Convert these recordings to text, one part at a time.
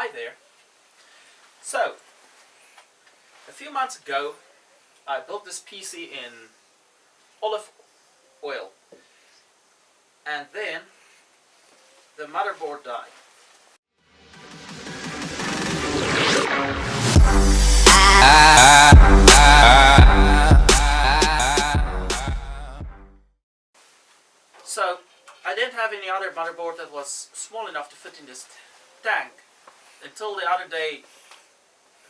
Hi there. So, a few months ago, I built this PC in olive oil, and then the motherboard died. So, I didn't have any other motherboard that was small enough to fit in this tank until the other day.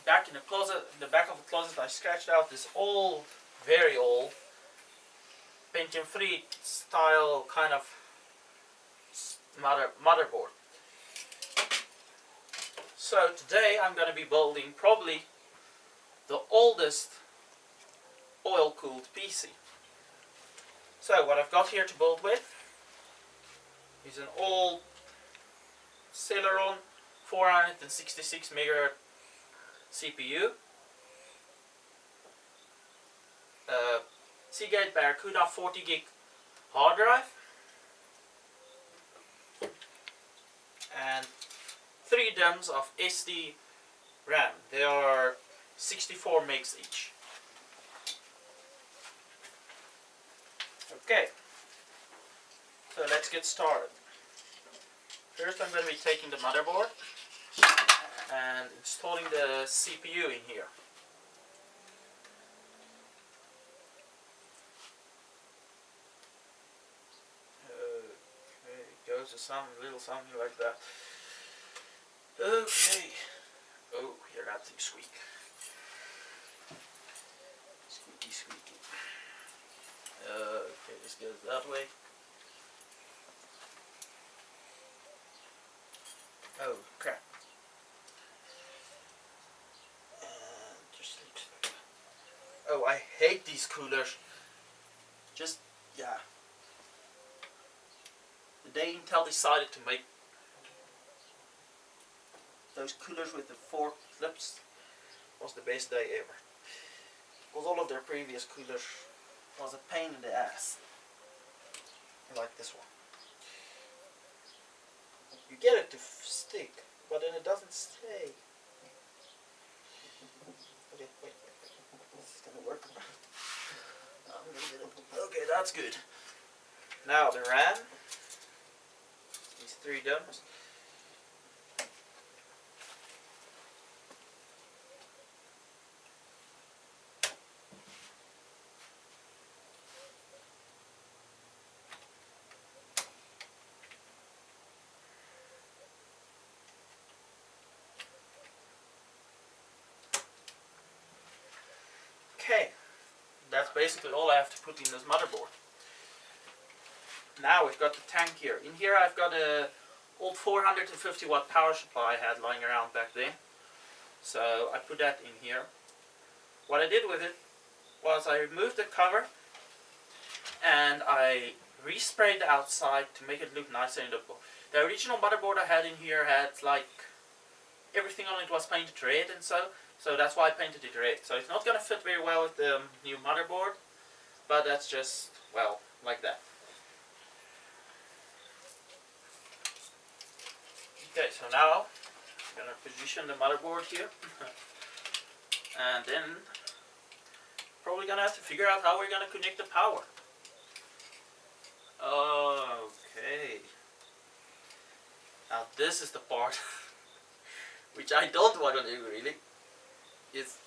Back in the closet, in the back of the closet, I scratched out this old, very old Pentium 3 style kind of motherboard. So today I'm going to be building probably the oldest oil-cooled PC. So what I've got here to build with is an old Celeron 466 MHz CPU, Seagate Barracuda 40 gig hard drive, and 3 DIMMs of SD RAM. They are 64 megs each. Okay, so let's get started. First I'm going to be taking the motherboard and installing the CPU in here. Okay, it goes to something like that. Okay. Oh, hear that thing squeak. Squeaky, squeaky. Okay, this goes that way. Oh, crap. And just like, oh, I hate these coolers. Just, yeah. The day Intel decided to make those coolers with the 4 clips was the best day ever. Because all of their previous coolers was a pain in the ass. Like this one. You get it to stick, but then it doesn't stay. Okay, wait. This is gonna work. Okay, that's good. Now the RAM. These 3 DIMMs. Okay, that's basically all I have to put in this motherboard. Now we've got the tank here. In here I've got a old 450 watt power supply I had lying around back then. So I put that in here. What I did with it was I removed the cover and I resprayed the outside to make it look nicer in the book. The original motherboard I had in here had like everything on it was painted red and so that's why I painted it red. So it's not going to fit very well with the new motherboard, but that's just, well, like that. Okay, so now I'm going to position the motherboard here. And then probably going to have to figure out how we're going to connect the power. Okay. Now this is the part which I don't want to do really. Is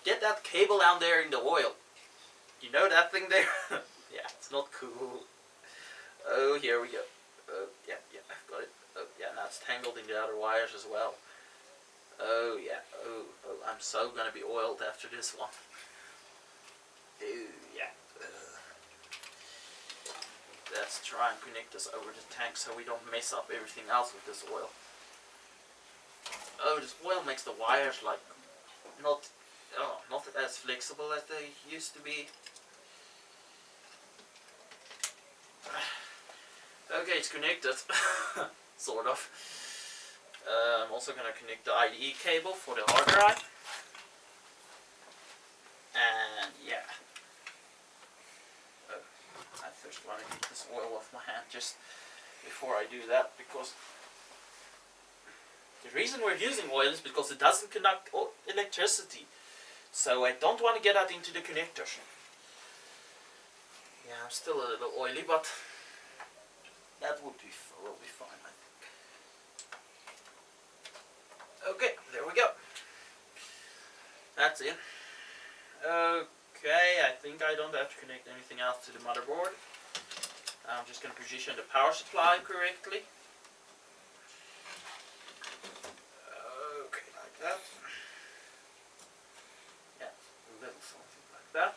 get that cable down there in the oil. You know that thing there? Yeah, it's not cool. Oh, here we go. Oh, yeah, I've got it. Oh, yeah, now it's tangled in the other wires as well. Oh, yeah. Oh, I'm so gonna be oiled after this one. Oh, yeah. Let's try and connect this over the tank so we don't mess up everything else with this oil. Oh, this oil makes the wires like not as flexible as they used to be. Okay, it's connected. Sort of. I'm also going to connect the IDE cable for the hard drive. And yeah. I first want to get this oil off my hand just before I do that, because The reason we're using oil is because it doesn't conduct electricity. So I don't want to get that into the connectors. Yeah, I'm still a little oily, but that will be fine, I think. Okay, there we go. That's it. Okay, I think I don't have to connect anything else to the motherboard. I'm just going to position the power supply correctly. Okay, like that. Yeah, a little something like that.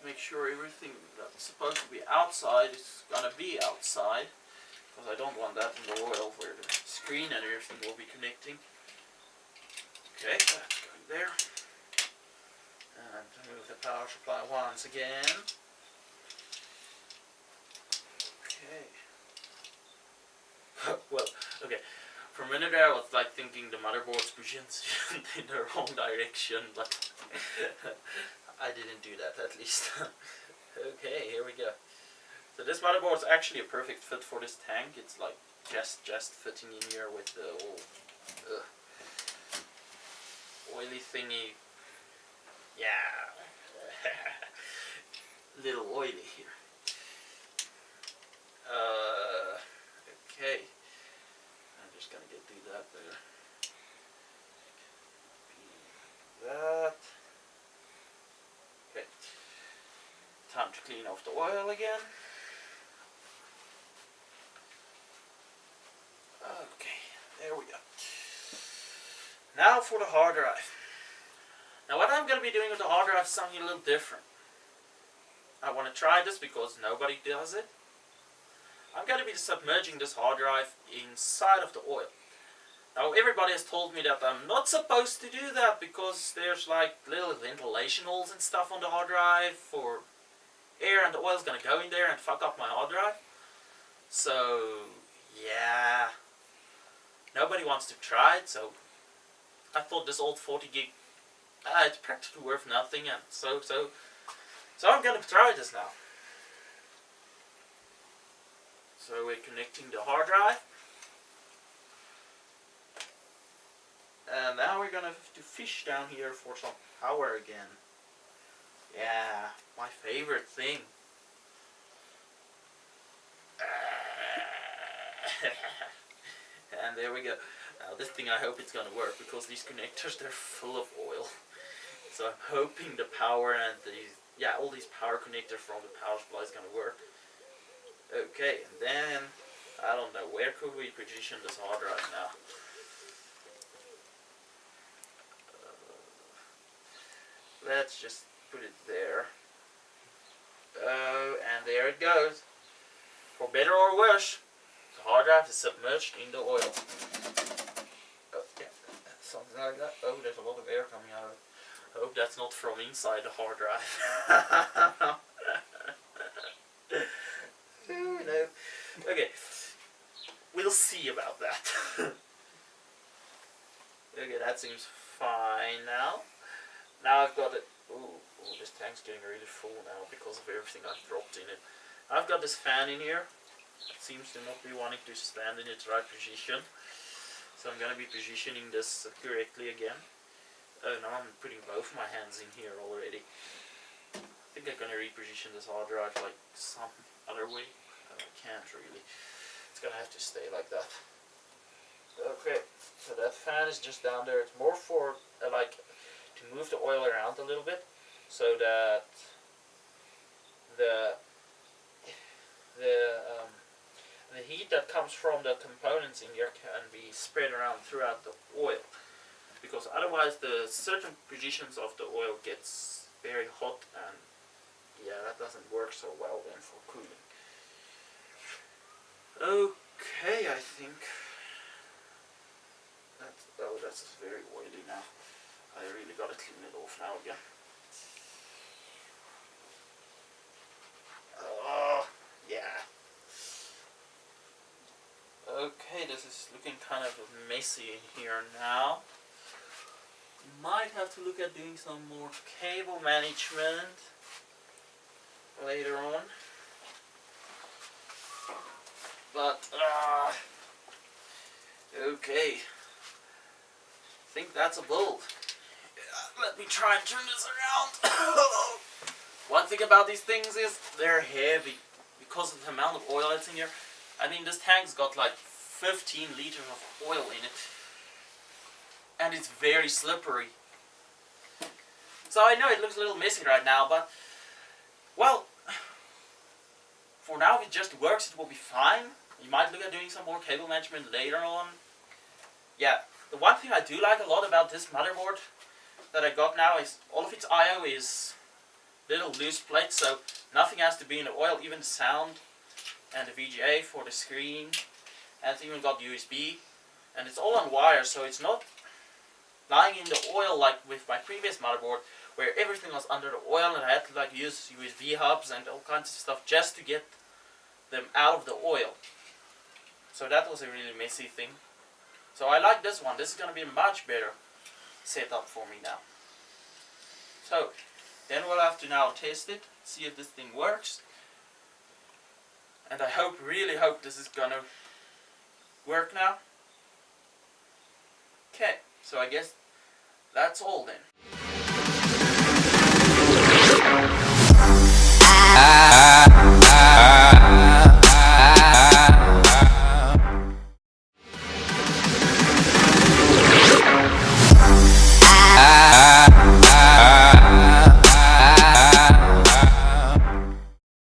Make sure everything that's supposed to be outside is going to be outside. Because I don't want that in the oil where the screen and everything will be connecting. Okay, that's going there. And move the power supply once again. Okay. Well, okay. For a minute there I was like thinking the motherboard's positioned in the wrong direction, but I didn't do that at least. Okay, here we go. So this motherboard is actually a perfect fit for this tank. It's like just fitting in here with the old oily thingy. Yeah. Little oily here. Okay. I'm just gonna do that there. That. Okay. Time to clean off the oil again. Okay, there we go. Now for the hard drive. Now what I'm going to be doing with the hard drive is something a little different. I want to try this because nobody does it. I'm going to be submerging this hard drive inside of the oil. Now everybody has told me that I'm not supposed to do that because there's like little ventilation holes and stuff on the hard drive for air, and the oil's going to go in there and fuck up my hard drive. So yeah, nobody wants to try it, so I thought this old 40 gig, it's practically worth nothing, and so I'm going to try this now. So we're connecting the hard drive. And now we're going to have to fish down here for some power again. Yeah, my favorite thing. And there we go. Now this thing, I hope it's going to work because these connectors, they're full of oil. So I'm hoping the power and all these power connectors from the power supply is going to work. Okay, and then, I don't know, where could we position this hard drive now? Let's just put it there. And there it goes. For better or worse, the hard drive is submerged in the oil. Oh, yeah, something like that. Oh, there's a lot of air coming out of it. I hope that's not from inside the hard drive. Oh, no. Okay, we'll see about that. Okay, that seems fine now. Now I've got it. Ooh, this tank's getting really full now because of everything I've dropped in it. I've got this fan in here. It seems to not be wanting to stand in its right position. So I'm going to be positioning this correctly again. Oh, now I'm putting both my hands in here already. I think I'm going to reposition this hard drive like some other way. I can't really. It's going to have to stay like that. Okay, so that fan is just down there. It's more for to move the oil around a little bit so that the heat that comes from the components in here can be spread around throughout the oil, because otherwise the certain positions of the oil gets very hot, and yeah, that doesn't work so well then for cooling. Okay, I think that's very oily now. I really gotta clean it off now again. Oh, yeah. Okay, this is looking kind of messy in here now. Might have to look at doing some more cable management later on. But Okay. I think that's a bulb. Let me try and turn this around. One thing about these things is they're heavy because of the amount of oil that's in here. I mean, this tank's got like 15 liters of oil in it, and it's very slippery. So I know it looks a little messy right now, but well, for now if it just works, it will be fine. You might look at doing some more cable management later on. Yeah, the one thing I do like a lot about this motherboard that I got now is all of its I/O is little loose plates, so nothing has to be in the oil, even the sound and the VGA for the screen, and it's even got USB, and it's all on wire, so it's not lying in the oil like with my previous motherboard where everything was under the oil and I had to like use USB hubs and all kinds of stuff just to get them out of the oil. So that was a really messy thing. So I like this one. This is going to be a much better setup for me now. So then we'll have to now test it, see if this thing works. And I really hope this is going to work now. Okay, so I guess that's all then.